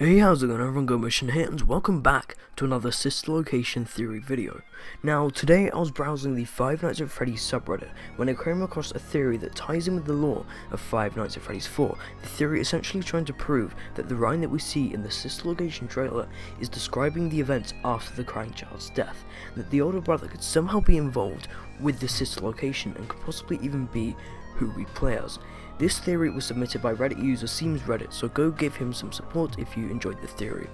Hey, how's it going everyone, GoMotion here, and welcome back to another sister location theory video. Now, today I was browsing the Five Nights at Freddy's subreddit when I came across a theory that ties in with the lore of Five Nights at Freddy's 4. The theory essentially trying to prove that the Ryan that we see in the sister location trailer is describing the events after the crying child's death, that the older brother could somehow be involved with the sister location and could possibly even be who we play as. This theory was submitted by Reddit user SeamsReddit, so go give him some support if you enjoyed the theory.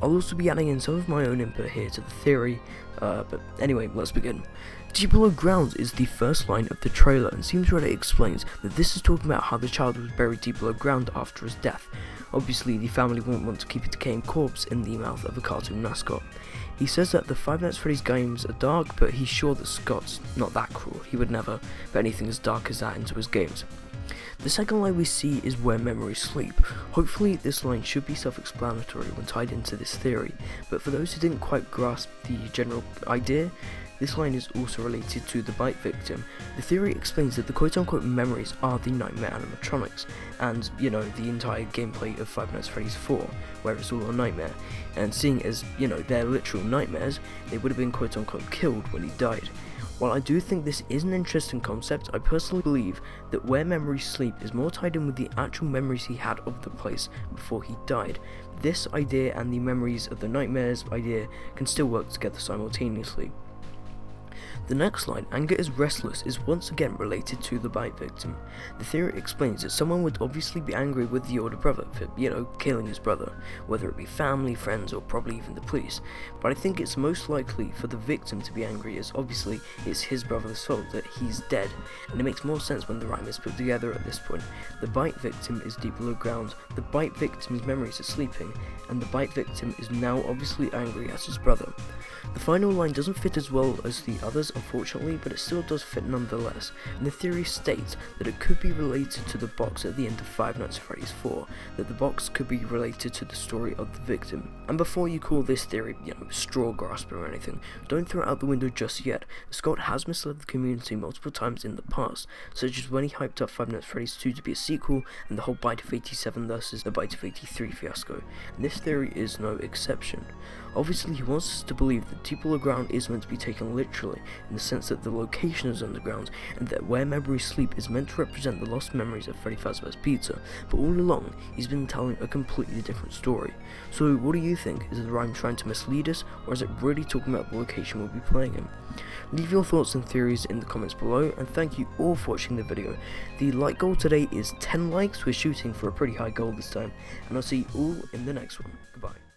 I'll also be adding in some of my own input here to the theory, but anyway, let's begin. Deep Below Ground is the first line of the trailer, and SeamsReddit explains that this is talking about how the child was buried deep below ground after his death. Obviously, the family won't want to keep a decaying corpse in the mouth of a cartoon mascot. He says that the Five Nights at Freddy's games are dark, but he's sure that Scott's not that cruel. He would never put anything as dark as that into his games. The second line we see is Where Memories Sleep. Hopefully this line should be self-explanatory when tied into this theory, but for those who didn't quite grasp the general idea, this line is also related to the bite victim. The theory explains that the quote-unquote memories are the nightmare animatronics, and, the entire gameplay of Five Nights at Freddy's 4, where it's all a nightmare, and seeing as, they're literal nightmares, they would have been quote-unquote killed when he died. While I do think this is an interesting concept, I personally believe that Where Memories Sleep is more tied in with the actual memories he had of the place before he died. This idea and the memories of the nightmares idea can still work together simultaneously. The next line, Anger is Restless, is once again related to the bite victim. The theory explains that someone would obviously be angry with the older brother for, killing his brother, whether it be family, friends, or probably even the police. But I think it's most likely for the victim to be angry, as obviously it's his brother's fault that he's dead, and it makes more sense when the rhyme is put together at this point. The bite victim is deep below ground, the bite victim's memories are sleeping, and the bite victim is now obviously angry at his brother. The final line doesn't fit as well as the others, unfortunately, but it still does fit nonetheless, and the theory states that it could be related to the box at the end of Five Nights at Freddy's 4, that the box could be related to the story of the victim. And before you call this theory, straw grasper or anything, don't throw it out the window just yet. Scott has misled the community multiple times in the past, such as when he hyped up Five Nights at Freddy's 2 to be a sequel, and the whole Bite of 87 versus the Bite of 83 fiasco, and this theory is no exception. Obviously, he wants us to believe that Deep Below Ground is meant to be taken literally, in the sense that the location is underground, and that Where Memories Sleep is meant to represent the lost memories of Freddy Fazbear's Pizza, but all along, he's been telling a completely different story. So what do you think? Is the rhyme trying to mislead us, or is it really talking about the location we'll be playing in? Leave your thoughts and theories in the comments below, and thank you all for watching the video. The like goal today is 10 likes, we're shooting for a pretty high goal this time, and I'll see you all in the next one. Goodbye.